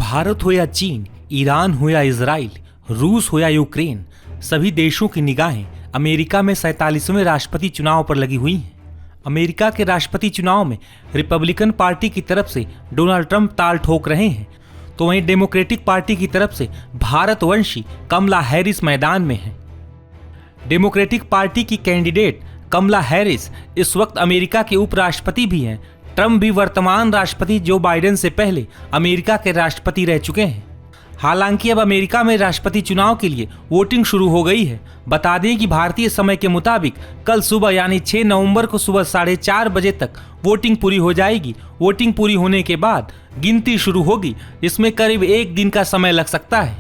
भारत हो या चीन, ईरान हो या इजराइल, रूस हो या यूक्रेन, सभी देशों की निगाहें अमेरिका में 47वें राष्ट्रपति चुनाव पर लगी हुई हैं। अमेरिका के राष्ट्रपति चुनाव में रिपब्लिकन पार्टी की तरफ से डोनाल्ड ट्रंप ताल ठोक रहे हैं, तो वहीं डेमोक्रेटिक पार्टी की तरफ से भारतवंशी कमला हैरिस मैदान में है। डेमोक्रेटिक पार्टी की कैंडिडेट कमला हैरिस इस वक्त अमेरिका के उपराष्ट्रपति भी हैं। ट्रंप भी वर्तमान राष्ट्रपति जो बाइडेन से पहले अमेरिका के राष्ट्रपति रह चुके हैं। हालांकि अब अमेरिका में राष्ट्रपति चुनाव के लिए वोटिंग शुरू हो गई है। बता दें कि भारतीय समय के मुताबिक कल सुबह यानी 6 नवंबर को सुबह 4:30 बजे तक वोटिंग पूरी हो जाएगी। वोटिंग पूरी होने के बाद गिनती शुरू होगी, जिसमें करीब 1 दिन का समय लग सकता है।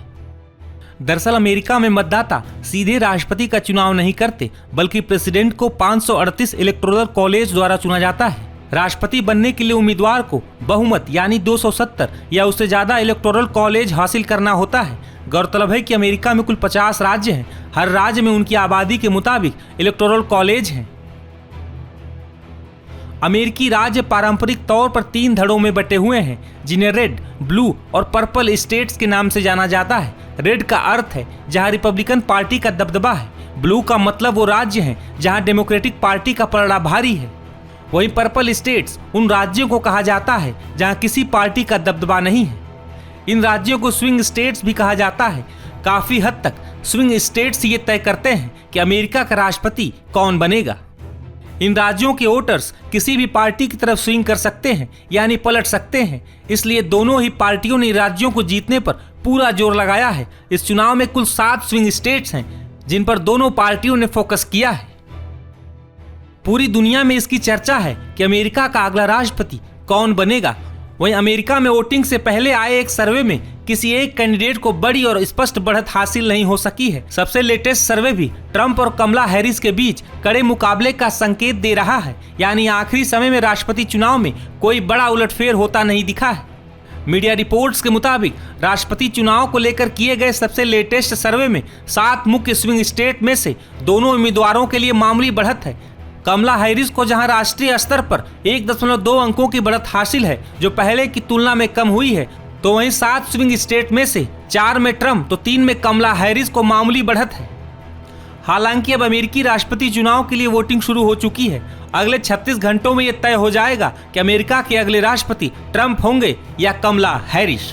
दरअसल अमेरिका में मतदाता सीधे राष्ट्रपति का चुनाव नहीं करते, बल्कि प्रेसिडेंट को 538 इलेक्टोरल कॉलेज द्वारा चुना जाता है। राष्ट्रपति बनने के लिए उम्मीदवार को बहुमत यानी 270 या उससे ज्यादा इलेक्टोरल कॉलेज हासिल करना होता है। गौरतलब है कि अमेरिका में कुल 50 राज्य हैं। हर राज्य में उनकी आबादी के मुताबिक इलेक्टोरल कॉलेज हैं। अमेरिकी राज्य पारंपरिक तौर पर 3 धड़ों में बटे हुए हैं, जिन्हें रेड, ब्लू और पर्पल स्टेट्स के नाम से जाना जाता है। रेड का अर्थ है जहां रिपब्लिकन पार्टी का दबदबा है। ब्लू का मतलब वो राज्य हैं जहां डेमोक्रेटिक पार्टी का पलड़ा भारी है। वहीं पर्पल स्टेट्स उन राज्यों को कहा जाता है जहां किसी पार्टी का दबदबा नहीं है। इन राज्यों को स्विंग स्टेट्स भी कहा जाता है। काफी हद तक स्विंग स्टेट्स ये तय करते हैं कि अमेरिका का राष्ट्रपति कौन बनेगा। इन राज्यों के वोटर्स किसी भी पार्टी की तरफ स्विंग कर सकते हैं, यानी पलट सकते हैं। इसलिए दोनों ही पार्टियों ने राज्यों को जीतने पर पूरा जोर लगाया है। इस चुनाव में कुल 7 स्विंग स्टेट्स हैं, जिन पर दोनों पार्टियों ने फोकस किया है। पूरी दुनिया में इसकी चर्चा है कि अमेरिका का अगला राष्ट्रपति कौन बनेगा। वहीं अमेरिका में वोटिंग से पहले आए एक सर्वे में किसी एक कैंडिडेट को बड़ी और स्पष्ट बढ़त हासिल नहीं हो सकी है। सबसे लेटेस्ट सर्वे भी ट्रंप और कमला हैरिस के बीच कड़े मुकाबले का संकेत दे रहा है, यानी आखिरी समय में राष्ट्रपति चुनाव में कोई बड़ा उलटफेर होता नहीं दिखा है। मीडिया रिपोर्ट्स के मुताबिक राष्ट्रपति चुनाव को लेकर किए गए सबसे लेटेस्ट सर्वे में 7 मुख्य स्विंग स्टेट में से दोनों उम्मीदवारों के लिए मामूली बढ़त है। कमला हैरिस को जहां राष्ट्रीय स्तर पर 1.2 अंकों की बढ़त हासिल है, जो पहले की तुलना में कम हुई है, तो वहीं 7 स्विंग स्टेट में से 4 में ट्रंप तो 3 में कमला हैरिस को मामूली बढ़त है। हालांकि अब अमेरिकी राष्ट्रपति चुनाव के लिए वोटिंग शुरू हो चुकी है। अगले 36 घंटों में यह तय हो जाएगा कि अमेरिका के अगले राष्ट्रपति ट्रंप होंगे या कमला हैरिस।